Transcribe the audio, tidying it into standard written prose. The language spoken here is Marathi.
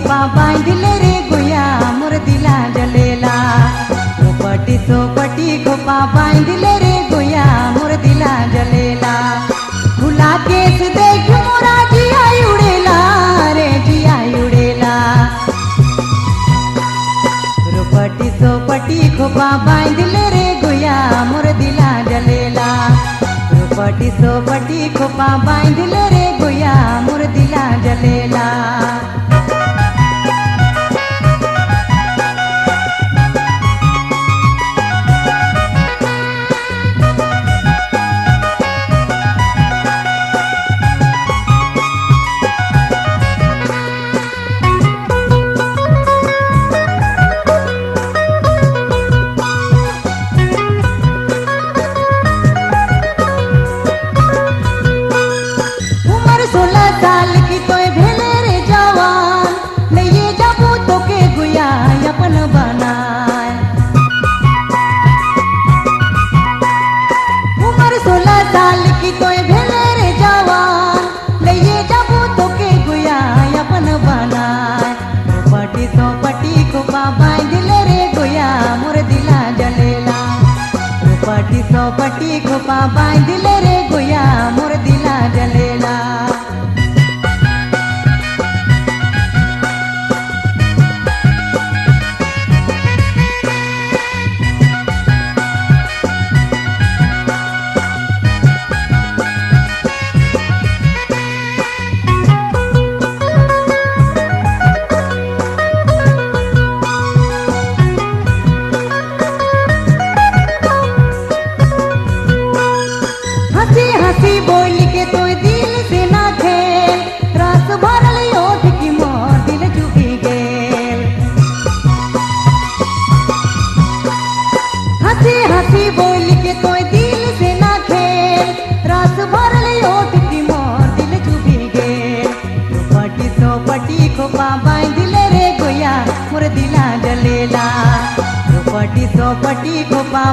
खोपा बांधिले रे गुया मोर दिला जलेला। रोपटी सोपटी खोपा बांधिले रे गुया मोर दिला जलेला। खुला केस देख मोरा जिया उड़ेला रे जिया उड़ेला। रोपटी सोपटी खोपा बांधिले रे गुया मोर दिला जलेला। रोपटी सोपटी खोपा बांधिले रे गुया मोर दिला जलेला। सोपटी खोपा बांधिले रे गुया मोर दिला जलेला। हंसी बोल के तो दिल से ना खेल, रस भरल ओठ की मोर दिल चुकी गेल। हंसी हंसी बोल के तो दिल से ना खेल, रस भरल ओठ की मोर दिल चुकी गेल। रोपटी सोपटी खोपा बांधिले रे गुया मोर दिला जलेला। रोपटी सोपटी खोपा